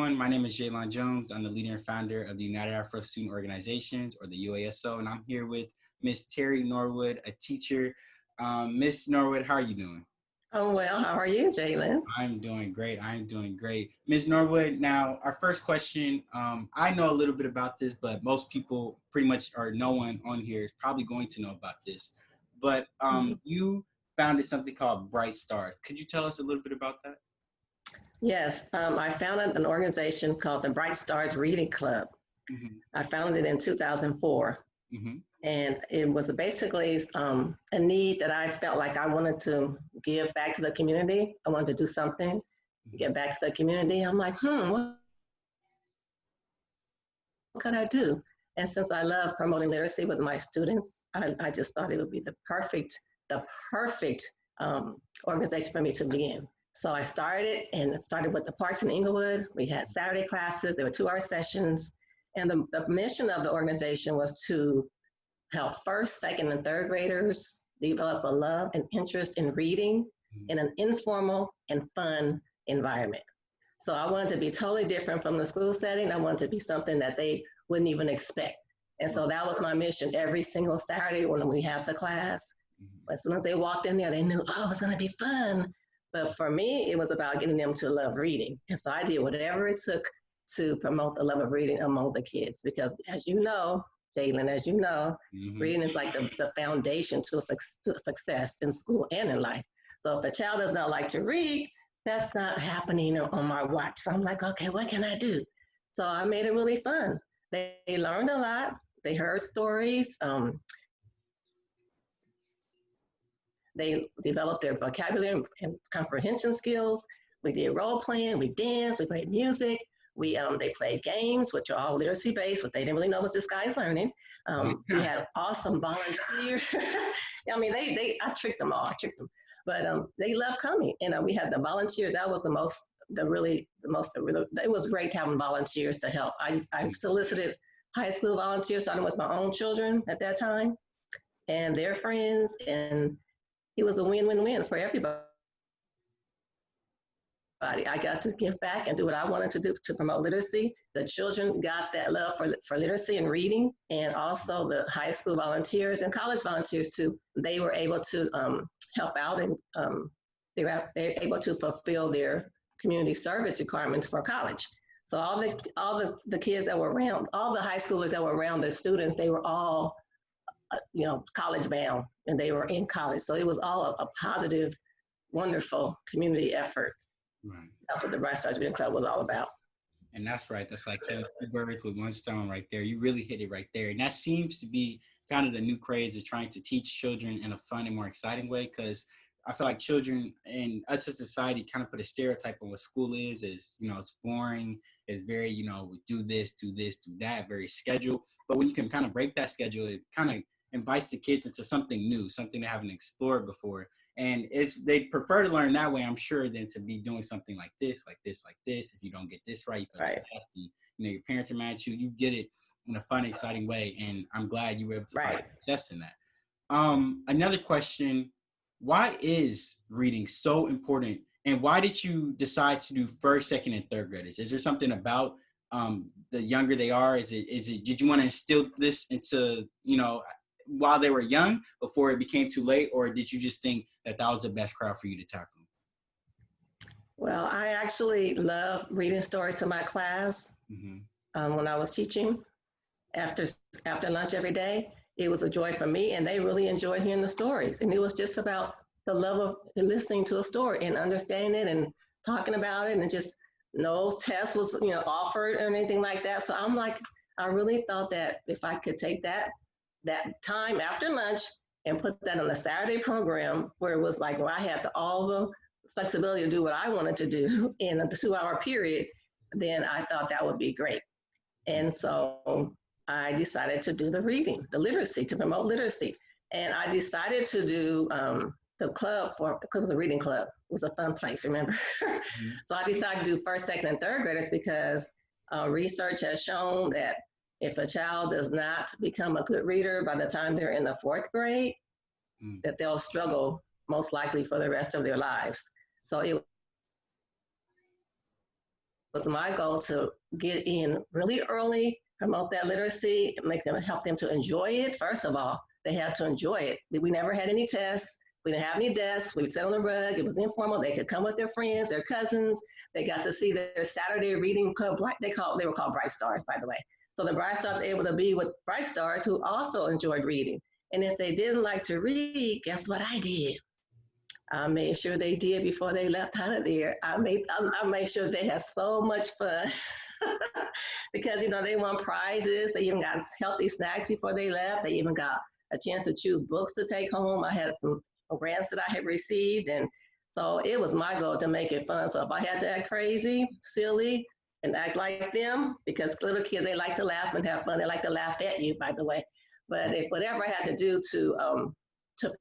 My name is Jaylon Jones. I'm the leader and founder of the United Afro Student Organizations, or the UASO, and I'm here with Miss Terri Norwood, a teacher. Miss Norwood, how are you doing? Oh, well, how are you, Jalen? I'm doing great. I'm doing great. Ms. Norwood, now our first question, I know a little bit about this, but most people pretty much, or no one on here is probably going to know about this. But Mhm. you founded something called Bright Stars. Could you tell us a little bit about that? Yes, I founded an organization called the Bright Stars Reading Club. Hmm. I founded it in 2004, Hmm. and it was basically a need that I felt like I wanted to give back to the community. I wanted to do something, Hmm. get back to the community. I'm like, what could I do? And since I love promoting literacy with my students, I just thought it would be the perfect organization for me to be in. So I started and it started with the parks in Inglewood. We had Saturday classes, there were 2 hour sessions. And the mission of the organization was to help first, second, and third graders develop a love and interest in reading in an informal and fun environment. So I wanted to be totally different from the school setting. I wanted to be something that they wouldn't even expect. And so that was my mission every single Saturday when we had the class. As soon as they walked in there, they knew, oh, it's going to be fun. But for me, it was about getting them to love reading. And so I did whatever it took to promote the love of reading among the kids. Because as you know, Jalen, as you know, Hmm. reading is like the foundation to success in school and in life. So if a child does not like to read, that's not happening on my watch. So I'm like, okay, what can I do? So I made it really fun. They learned a lot. They heard stories. They developed their vocabulary and comprehension skills. We did role playing, we danced, we played music. They played games, which are all literacy based. What they didn't really know was this guy's learning. We had awesome volunteers. I mean, I tricked them all. I tricked them, but they loved coming. And we had the volunteers. That was it was great having volunteers to help. I solicited high school volunteers, starting with my own children at that time and their friends, and it was a win-win-win for everybody. I got to give back and do what I wanted to do to promote literacy. The children got that love for literacy and reading, and also the high school volunteers and college volunteers too. They were able to help out, and they're able to fulfill their community service requirements for college. So all the kids that were around, all the high schoolers that were around the students, they were all college bound, and they were in college. So it was all a positive, wonderful community effort. Right. That's what the Bright Stars Reading Club was all about. And that's right. That's like killing two birds with one stone right there. You really hit it right there. And that seems to be kind of the new craze, is trying to teach children in a fun and more exciting way. Because I feel like children and us as a society kind of put a stereotype on what school is, it's boring, it's very, we do this, do this, do that, very scheduled. But when you can kind of break that schedule, it kind of invites the kids into something new, something they haven't explored before. And they prefer to learn that way, I'm sure, than to be doing something like this, like this, like this. If you don't get this right, you feel Right, nasty. Your parents are mad at you. You get it in a fun, exciting way, and I'm glad you were able to find right. success in that. Another question: why is reading so important, and why did you decide to do first, second, and third graders? Is there something about the younger they are? Is it? Did you want to instill this into while they were young before it became too late, or did you just think that that was the best crowd for you to tackle? Well, I actually love reading stories to my class Hmm. when I was teaching after after lunch every day. It was a joy for me, and they really enjoyed hearing the stories. And it was just about the love of listening to a story and understanding it and talking about it, and just no test was offered or anything like that. So I'm like, I really thought that if I could take that time after lunch and put that on a Saturday program where it was like where I had all the flexibility to do what I wanted to do in a 2 hour period, then I thought that would be great. And so I decided to do the reading, the literacy, to promote literacy. And I decided to do the club it was a reading club. It was a fun place, remember? Hmm. So I decided to do first, second, and third graders because research has shown that if a child does not become a good reader by the time they're in the 4th grade, that they'll struggle most likely for the rest of their lives. So it was my goal to get in really early, promote that literacy, make them help them to enjoy it. First of all, they had to enjoy it. We never had any tests. We didn't have any desks. We would sit on the rug. It was informal. They could come with their friends, their cousins. They got to see their Saturday reading club. They were called Bright Stars, by the way. So the Bright Stars were able to be with Bright Stars who also enjoyed reading. And if they didn't like to read, guess what I did? I made sure they did before they left out of there. I made sure they had so much fun because they won prizes. They even got healthy snacks before they left. They even got a chance to choose books to take home. I had some grants that I had received, and so it was my goal to make it fun. So if I had to act crazy, silly, and act like them, because little kids, they like to laugh and have fun. They like to laugh at you, by the way. But if whatever I had to do to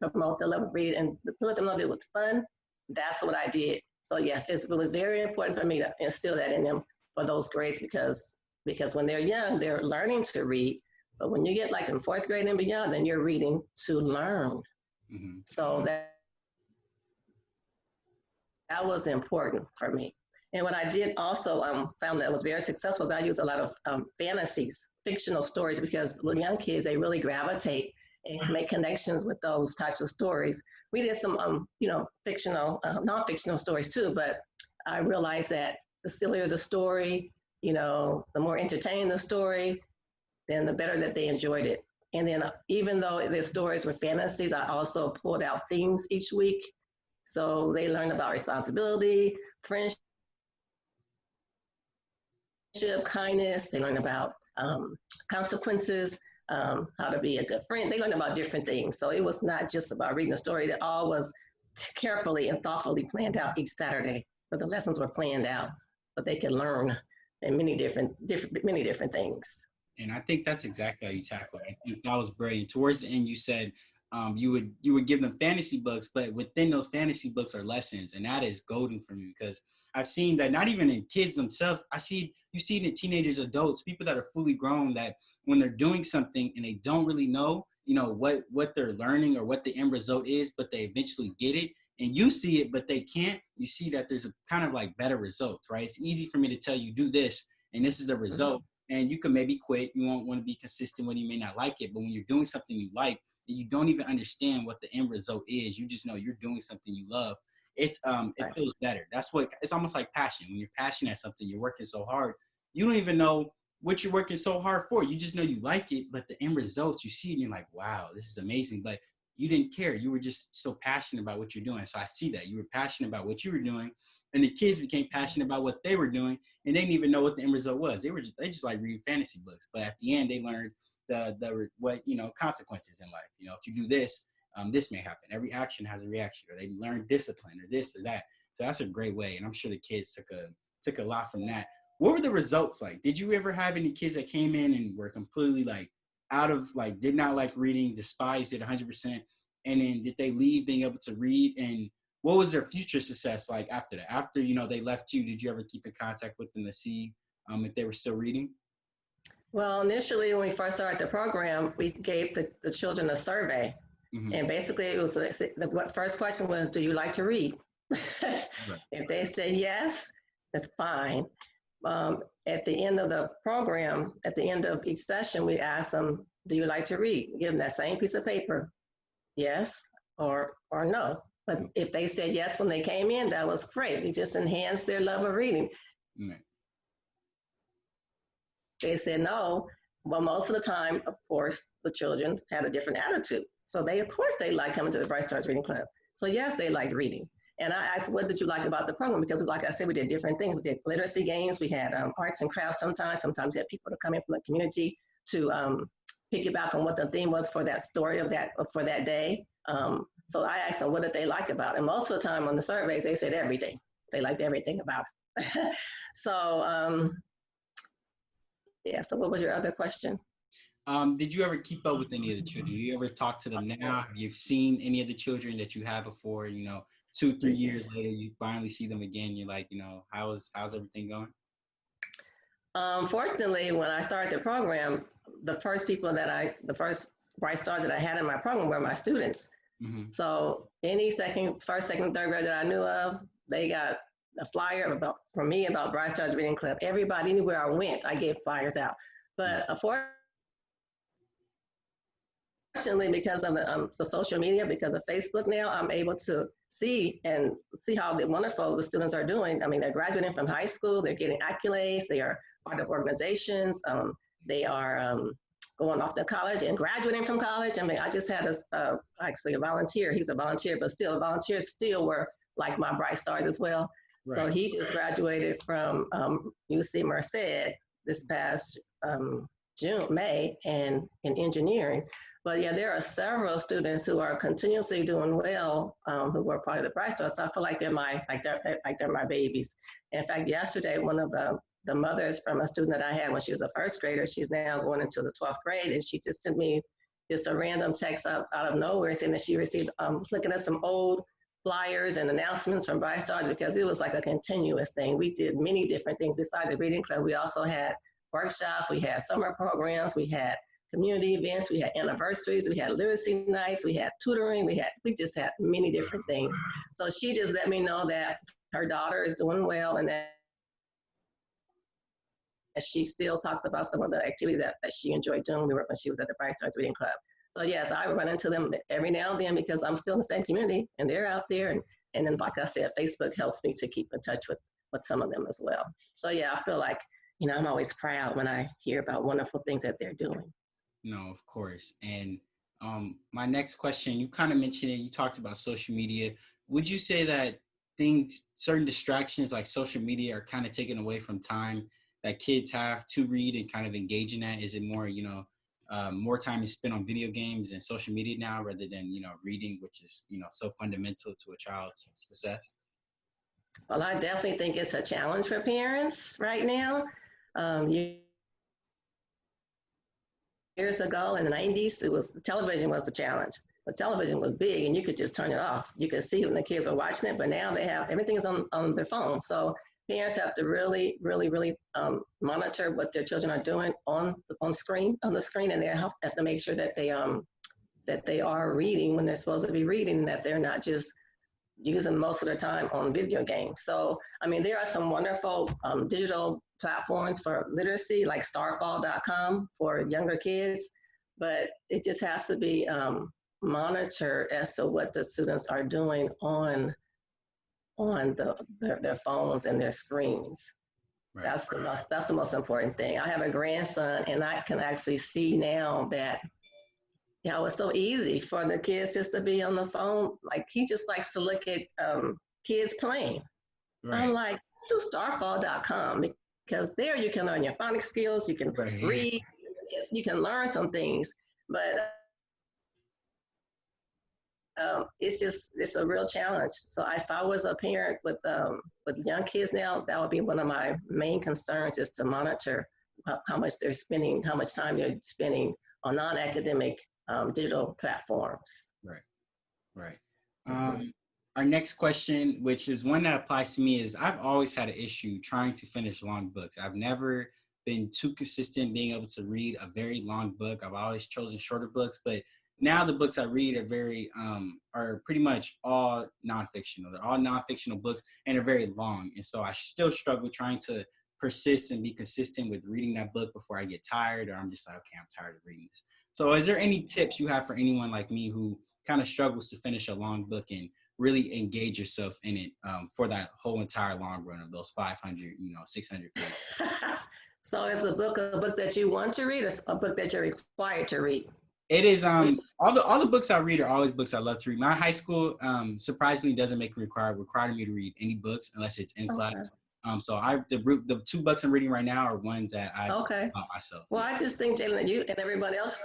promote the love of reading and to let them know that it was fun, that's what I did. So yes, it was very important for me to instill that in them for those grades because when they're young, they're learning to read. But when you get like in fourth grade and beyond, then you're reading to learn. Mm-hmm. So that was important for me. And what I did also found that was very successful is I used a lot of fantasies, fictional stories, because little young kids, they really gravitate and make connections with those types of stories. We did some, fictional, non-fictional stories too, but I realized that the sillier the story, the more entertaining the story, then the better that they enjoyed it. And then even though the stories were fantasies, I also pulled out themes each week. So they learned about responsibility, friendship, kindness. They learned about consequences, how to be a good friend. They learned about different things. So it was not just about reading the story. It all was carefully and thoughtfully planned out each Saturday. But the lessons were planned out, but they could learn in many different things. And I think that's exactly how you tackle it. I think that was brilliant. Towards the end, you said you would give them fantasy books, but within those fantasy books are lessons, and that is golden for me because I've seen that not even in kids themselves. You see it in teenagers, adults, people that are fully grown that when they're doing something and they don't really know, what they're learning or what the end result is, but they eventually get it. And you see it, but they can't. You see that there's a kind of like better results, right? It's easy for me to tell you do this, and this is the result. And you can maybe quit. You won't want to be consistent when you may not like it. But when you're doing something you like, and you don't even understand what the end result is, you just know you're doing something you love. It feels better. That's what it's almost like passion. When you're passionate at something, you're working so hard. You don't even know what you're working so hard for. You just know you like it, but the end results you see, and you're like, wow, this is amazing. But you didn't care. You were just so passionate about what you're doing. So I see that you were passionate about what you were doing, and the kids became passionate about what they were doing, and they didn't even know what the end result was. They just like reading fantasy books, but at the end they learned the consequences in life. If you do this, this may happen. Every action has a reaction, or they learn discipline, or this or that. So that's a great way, and I'm sure the kids took a lot from that. What were the results like? Did you ever have any kids that came in and were completely like out of like did not like reading, despised it 100%, and then did they leave being able to read? And what was their future success like after that? After they left you, did you ever keep in contact with them to see if they were still reading? Well, initially when we first started the program, we gave the children a survey, and basically it was the first question was, "Do you like to read?" Right. If they say yes, that's fine. At the end of the program, at the end of each session, we ask them, "Do you like to read?" Give them that same piece of paper, yes or no. But if they said yes when they came in, that was great. We just enhanced their love of reading. Mm. They said no. Well, most of the time, of course, the children had a different attitude. So of course, they like coming to the Bright Stars Reading Club. So yes, they like reading. And I asked, what did you like about the program? Because like I said, we did different things. We did literacy games. We had arts and crafts sometimes. Sometimes we had people to come in from the community to piggyback on what the theme was for that story for that day. So I asked them, what did they like about it? And most of the time on the surveys, they said everything. They liked everything about it. So, yeah, so what was your other question? Did you ever keep up with any of the children? Do you ever talk to them now? Have you seen any of the children that you had before, 2-3 years later, you finally see them again. You're like, how's everything going? Fortunately, when I started the program, the first Bright Stars that I had in my program were my students. Mm-hmm. So any first, second, third grade that I knew of, they got a flyer for me about Bright Stars Reading Club. Everybody, anywhere I went, I gave flyers out. But unfortunately, because of the social media, because of Facebook now, I'm able to see how wonderful the students are doing. I mean, they're graduating from high school, they're getting accolades, they are part of organizations, they are going off to college and graduating from college. I mean, I just had actually a volunteer. He's a volunteer, but still, volunteers still were like my Bright Stars as well. Right. So he just graduated from UC Merced this past May, and in engineering. But yeah, there are several students who are continuously doing well, who were part of the Bright Stars. So I feel like they're my babies. In fact, yesterday, one of the mothers from a student that I had when she was a first grader, she's now going into the 12th grade, and she just sent me just a random text out of nowhere saying that she received, was looking at some old flyers and announcements from Bright Stars, because it was like a continuous thing. We did many different things besides the reading club. We also had workshops, we had summer programs, we had community events, we had anniversaries, we had literacy nights, we had tutoring, we just had many different things. So she just let me know that her daughter is doing well, and that she still talks about some of the activities that she enjoyed doing when she was at the Bright Stars Reading Club. So yes, I run into them every now and then because I'm still in the same community and they're out there. And then, like I said, Facebook helps me to keep in touch with some of them as well. So yeah, I feel like, I'm always proud when I hear about wonderful things that they're doing. No, of course. And my next question, you kind of mentioned it, you talked about social media. Would you say that certain distractions like social media are kind of taken away from time that kids have to read and kind of engage in that? Is it more, more time is spent on video games and social media now rather than, reading, which is, so fundamental to a child's success? Well, I definitely think it's a challenge for parents right now. Years ago in the 90s, television was the challenge. The television was big and you could just turn it off. You could see when the kids are watching it, but now everything is on their phone. So parents have to really, really, really monitor what their children are doing on the screen, and they have to make sure that they are reading when they're supposed to be reading, and that they're not just using most of their time on video games. So, I mean, there are some wonderful digital platforms for literacy, like starfall.com for younger kids, but it just has to be monitored as to what the students are doing on their phones and their screens. Right. That's the most important thing. I have a grandson, and I can actually see now that it's so easy for the kids just to be on the phone. Like, he just likes to look at kids playing. Right. I'm like, do starfall.com, because there you can learn your phonics skills, you can read, you can learn some things, but it's a real challenge. So if I was a parent with young kids now, that would be one of my main concerns, is to monitor how much time they're spending on non-academic digital platforms. Right. Our next question, which is one that applies to me, is I've always had an issue trying to finish long books. I've never been too consistent being able to read a very long book. I've always chosen shorter books, but now the books I read are pretty much all nonfictional. They're all nonfictional books, and they're very long. And so I still struggle trying to persist and be consistent with reading that book before I get tired, or I'm just like, okay, I'm tired of reading this. So is there any tips you have for anyone like me who kind of struggles to finish a long book and really engage yourself in it for that whole entire long run of those 500, 600 pages? So is the book a book that you want to read, or a book that you're required to read? It is all the books I read are always books I love to read. My high school surprisingly doesn't make me require me to read any books unless it's in class. So the 2 books I'm reading right now are ones that I bought myself. Well, I just think, Jalen, that you and everybody else,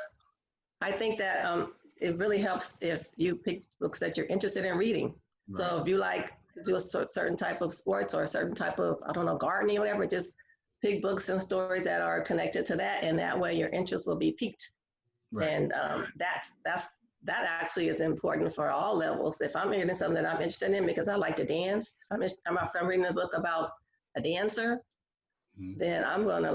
I think that it really helps if you pick books that you're interested in reading. Right. So if you like to do a certain type of sports or a certain type of, gardening or whatever, just pick books and stories that are connected to that, and that way your interest will be piqued. Right. And that actually is important for all levels. If I'm reading something that I'm interested in because I like to dance, if I'm reading a book about a dancer, then I'm gonna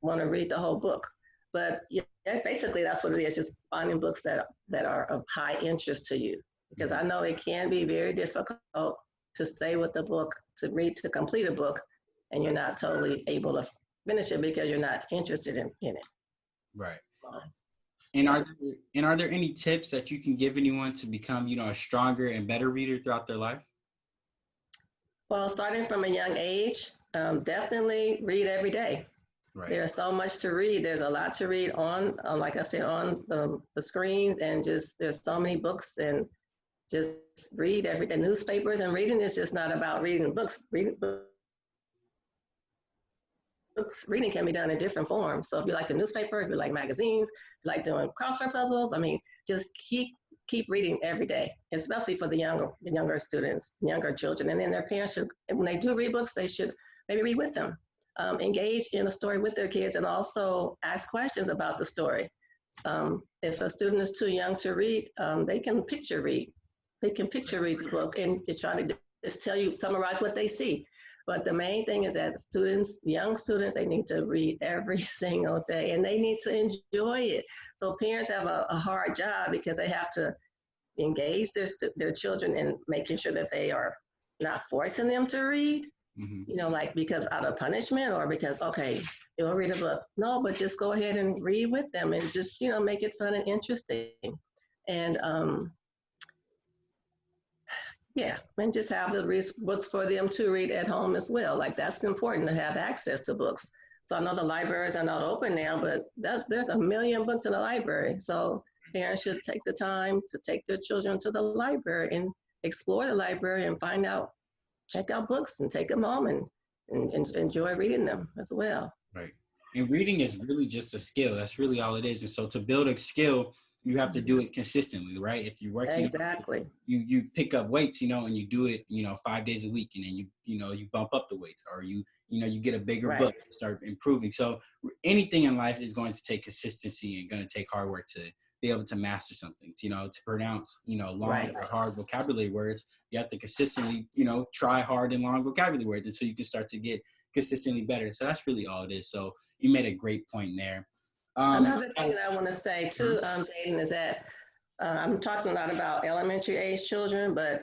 want to read the whole book. But yeah, basically that's what it is, just finding books that are of high interest to you. Because I know it can be very difficult to stay with the book, to read, to complete a book, and you're not totally able to finish it because you're not interested in it. Right. So, And yeah. are there any tips that you can give anyone to become, a stronger and better reader throughout their life? Well, starting from a young age, definitely read every day. Right. There's so much to read. There's a lot to read on, like I said, on the screen, and just there's so many books, and just read every day. Newspapers and reading is just not about reading books. Reading can be done in different forms. So if you like the newspaper, if you like magazines, if you like doing crossword puzzles, I mean, just keep reading every day, especially for the younger students, younger children. And then their parents should, when they do read books, they should maybe read with them, engage in a story with their kids, and also ask questions about the story. If a student is too young to read, they can picture read. They can picture read the book and just try to just tell you, summarize what they see. But the main thing is that students, young students, they need to read every single day, and they need to enjoy it. So parents have a hard job because they have to engage their children in making sure that they are not forcing them to read, Mm-hmm. like because out of punishment or because, okay, you'll read a book. No, but just go ahead and read with them and just, make it fun and interesting. And yeah, and just have the books for them to read at home as well. Like that's important to have access to books. So I know the libraries are not open now, but there's a million books in the library. So parents should take the time to take their children to the library and explore the library and check out books and take them home and enjoy reading them as well. Right. And reading is really just a skill. That's really all it is. And so to build a skill, you have to do it consistently, right? If you're working, Exactly. you pick up weights, and you do it, 5 days a week, and then you bump up the weights, or you get a bigger Right. book, start improving. So anything in life is going to take consistency and going to take hard work to be able to master something. To pronounce, long Right. or hard vocabulary words, you have to consistently, try hard and long vocabulary words until you can start to get consistently better. So that's really all it is. So you made a great point there. Another thing that I want to say too, Jaden, is that I'm talking a lot about elementary age children, but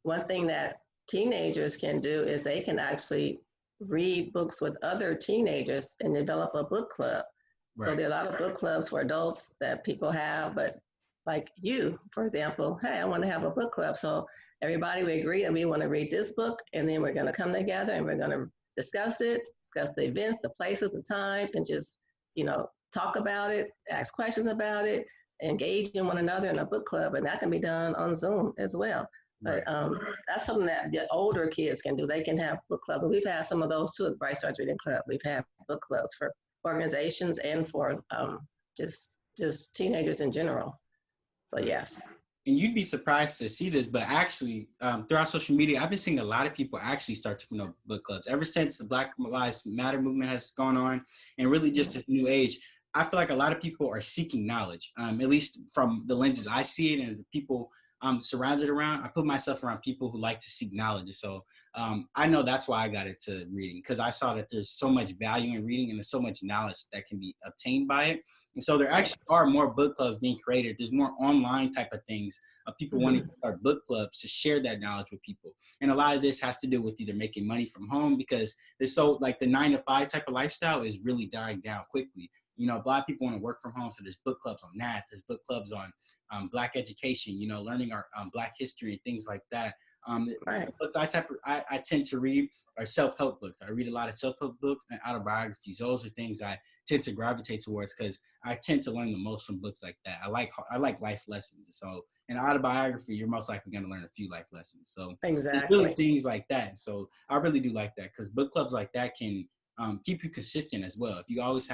one thing that teenagers can do is they can actually read books with other teenagers and develop a book club. Right. So there are a lot of book clubs for adults that people have, but like you, for example, hey, I want to have a book club. So everybody, we agree that we want to read this book, and then we're going to come together and we're going to discuss the events, the places, the time, and just, talk about it, ask questions about it, engage in one another in a book club, and that can be done on Zoom as well. But that's something that the older kids can do. They can have book clubs. We've had some of those too at Bright Stars Reading Club. We've had book clubs for organizations and for just teenagers in general. So yes. And you'd be surprised to see this, but actually, throughout social media, I've been seeing a lot of people actually start to promote book clubs ever since the Black Lives Matter movement has gone on, and really just this new age. I feel like a lot of people are seeking knowledge, at least from the lenses I see it, and the people I'm surrounded around. I put myself around people who like to seek knowledge. So I know that's why I got into reading, because I saw that there's so much value in reading and there's so much knowledge that can be obtained by it. And so there actually are more book clubs being created. There's more online type of things of people wanting to start book clubs to share that knowledge with people. And a lot of this has to do with either making money from home, because there's so like the 9-to-5 type of lifestyle is really dying down quickly. A lot of people want to work from home. So there's book clubs on that. There's book clubs on Black education, learning our Black history and things like that. Books I tend to read are self-help books. I read a lot of self-help books and autobiographies. Those are things I tend to gravitate towards because I tend to learn the most from books like that. I like life lessons. So in autobiography, you're most likely going to learn a few life lessons. So it's really things like that. So I really do like that, because book clubs like that can keep you consistent as well. If you always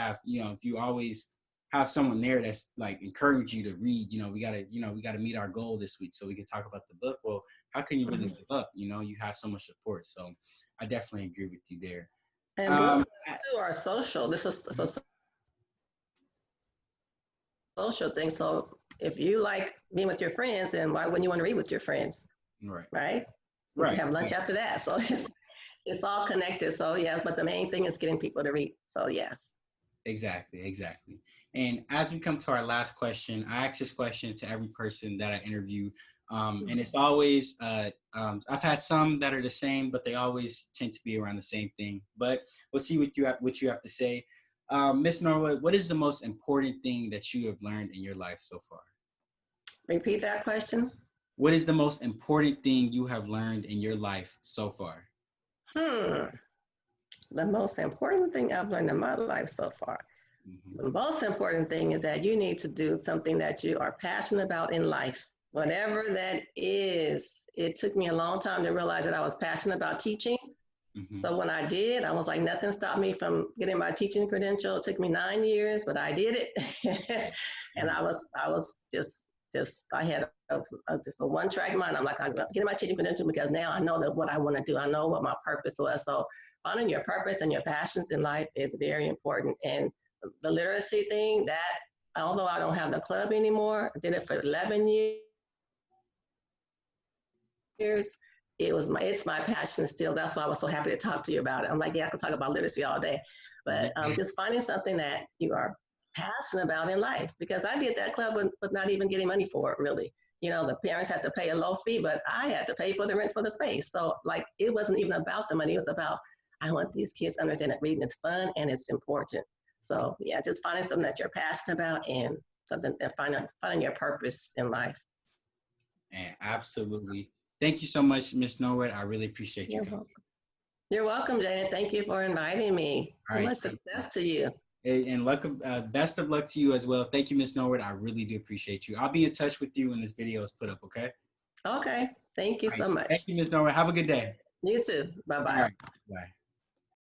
have someone there that's like encourage you to read, we gotta meet our goal this week so we can talk about the book. Well, how can you really give up? You have so much support. So I definitely agree with you there. And book clubs too are social. This is a social thing. So if you like being with your friends, then why wouldn't you want to read with your friends? Right. You can have lunch after that. So it's all connected. So yeah, but the main thing is getting people to read. So yes. Exactly. And as we come to our last question, I ask this question to every person that I interview. And it's always, I've had some that are the same, but they always tend to be around the same thing. But we'll see what you have to say. Miss Norwood, what is the most important thing that you have learned in your life so far? Repeat that question. What is the most important thing you have learned in your life so far? Hmm. The most important thing I've learned in my life so far. Mm-hmm. The most important thing is that you need to do something that you are passionate about in life, whatever that is. It took me a long time to realize that I was passionate about teaching. Mm-hmm. So when I did, I was like, nothing stopped me from getting my teaching credential. It took me 9 years, but I did it. And I had just a one track mind. I'm like, I'm getting my teaching credential because now I know that what I want to do. I know what my purpose was. So finding your purpose and your passions in life is very important. And the literacy thing, that although I don't have the club anymore, I did it for 11 years. It's my passion still. That's why I was so happy to talk to you about it. I'm like, yeah, I could talk about literacy all day, but just finding something that you are passionate about in life, because I did that club with not even getting money for it, really. You know, the parents had to pay a low fee, but I had to pay for the rent for the space. So like, it wasn't even about the money. It was about, I want these kids to understand that reading is fun and it's important. So yeah, just finding something that you're passionate about and something that finding your purpose in life. And absolutely. Thank you so much, Miss Norwood. I really appreciate you You're coming. welcome. You're welcome, Janet. Thank you for inviting me. All And right. much success to you. And best of luck to you as well. Thank you, Miss Norwood. I really do appreciate you. I'll be in touch with you when this video is put up, okay? Okay. Thank you All right. so Thank much. you, Miss Norwood. Have a good day. You too. Bye All bye. right. Bye.